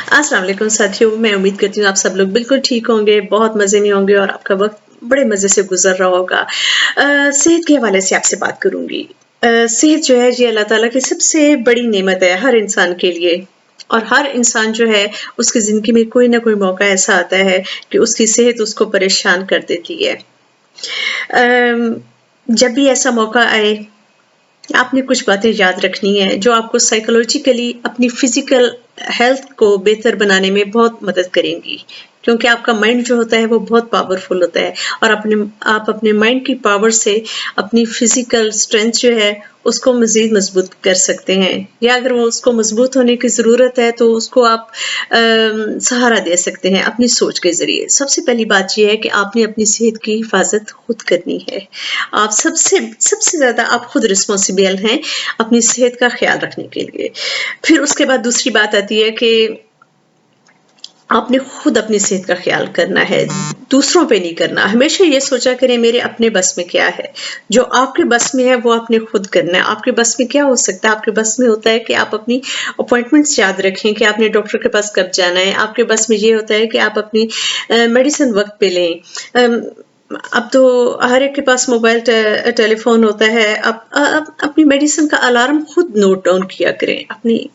अस्सलाम वालेकुम साथियों, मैं उम्मीद करती हूँ आप सब लोग बिल्कुल ठीक होंगे, बहुत मज़े में होंगे और आपका वक़्त बड़े मज़े से गुज़र रहा होगा। सेहत के हवाले से आपसे बात करूँगी। सेहत जो है ये अल्लाह ताला की सबसे बड़ी नेमत है हर इंसान के लिए और हर इंसान जो है उसकी ज़िंदगी में कोई ना कोई मौका ऐसा आता है कि उसकी सेहत उसको परेशान कर देती है। जब भी ऐसा मौका आए आपने कुछ बातें याद रखनी है जो आपको साइकोलॉजिकली अपनी फिजिकल हेल्थ को बेहतर बनाने में बहुत मदद करेंगी क्योंकि आपका माइंड जो होता है वो बहुत पावरफुल होता है और आप अपने माइंड की पावर से अपनी फिजिकल स्ट्रेंथ जो है उसको मज़ीद मजबूत कर सकते हैं या अगर वो उसको मजबूत होने की ज़रूरत है तो उसको आप सहारा दे सकते हैं अपनी सोच के ज़रिए। सबसे पहली बात ये है कि आपने अपनी सेहत की हिफाजत खुद करनी है। आप सबसे सबसे ज़्यादा आप खुद रिस्पॉन्सिबल हैं अपनी सेहत का ख्याल रखने के लिए। फिर उसके बाद दूसरी बात आती है कि आपने खुद अपनी सेहत का ख्याल करना है, दूसरों पे नहीं करना। हमेशा ये सोचा करें मेरे अपने बस में क्या है, जो आपके बस में है वो आपने खुद करना है। आपके बस में क्या हो सकता है? आपके बस में होता है कि आप अपनी अपॉइंटमेंट्स याद रखें कि आपने डॉक्टर के पास कब जाना है। आपके बस में ये होता है कि आप अपनी मेडिसिन वक्त पे लें। अब तो हर एक के पास मोबाइल टेलीफोन होता है। आप अपनी मेडिसिन का अलार्म खुद नोट डाउन किया करें।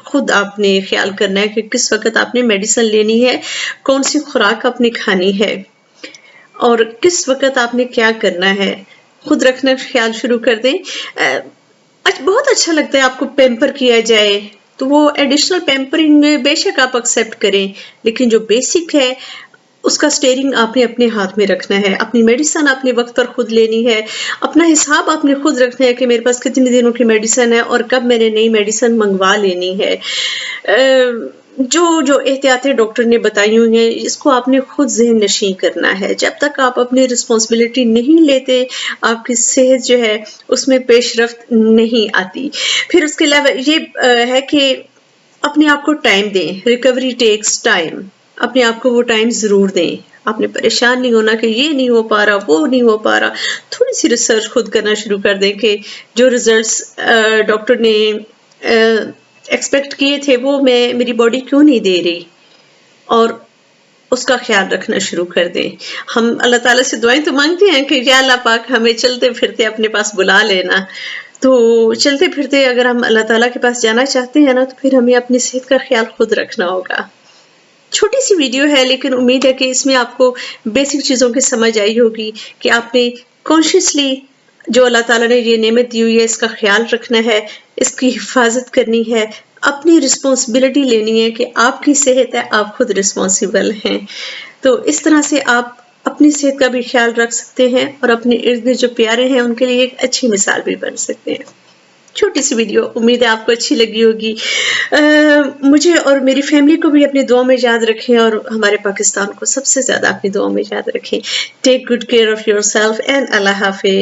खुद आपने ख्याल करना है कि किस वक़्त आपने मेडिसिन लेनी है, कौन-सी खुराक आपने खानी है और किस वक़्त आपने क्या करना है। खुद रखना ख्याल शुरू कर दें। बहुत अच्छा लगता है आपको पैम्पर किया जाए, तो वो एडिशनल पैम्परिंग में बेशक आप एक्सेप्ट करें, लेकिन जो बेसिक है उसका स्टीयरिंग आपने अपने हाथ में रखना है। अपनी मेडिसिन आपने वक़्त पर खुद लेनी है। अपना हिसाब आपने खुद रखना है कि मेरे पास कितने दिनों की मेडिसिन है और कब मैंने नई मेडिसिन मंगवा लेनी है। जो एहतियातें डॉक्टर ने बताई हुई हैं, इसको आपने खुद ज़हन नशीं करना है। जब तक आप अपनी रिस्पॉन्सिबिलिटी नहीं लेते, आपकी सेहत जो है, उसमें पेशरफ्त नहीं आती। फिर उसके अलावा ये है कि अपने आप को टाइम दें। Recovery takes time. अपने आप को वो टाइम ज़रूर दें। आपने परेशान नहीं होना कि ये नहीं हो पा रहा, वो नहीं हो पा रहा। थोड़ी-सी रिसर्च खुद करना शुरू कर दें कि जो रिज़ल्ट्स डॉक्टर ने एक्सपेक्ट किए थे वो मेरी बॉडी क्यों नहीं दे रही और उसका ख्याल रखना शुरू कर दें। हम अल्लाह ताला से दुआएं तो मांगते हैं कि या अल्लाह पाक हमें चलते फिरते अपने पास बुला लेना। तो चलते फिरते अगर हम अल्लाह ताला के पास जाना चाहते हैं ना तो फिर हमें अपनी सेहत का ख्याल खुद रखना होगा। छोटी सी वीडियो है लेकिन उम्मीद है कि इसमें आपको बेसिक चीज़ों की समझ आई होगी कि आपने कॉन्शियसली जो अल्लाह ताला ने ये नेमत दी हुई है इसका ख्याल रखना है, इसकी हिफाजत करनी है, अपनी रिस्पॉन्सिबिलिटी लेनी है कि आपकी सेहत है, आप खुद रिस्पॉन्सिबल हैं। तो इस तरह से आप अपनी सेहत का भी ख्याल रख सकते हैं और अपने इर्द-गिर्द जो प्यारे हैं उनके लिए एक अच्छी मिसाल भी बन सकते हैं। छोटी सी वीडियो उम्मीद है आपको अच्छी लगी होगी। मुझे और मेरी फैमिली को भी अपनी दुआ में याद रखें और हमारे पाकिस्तान को सबसे ज़्यादा अपनी दुआ में याद रखें। Take good care of yourself and अल्लाह हाफ़िज़।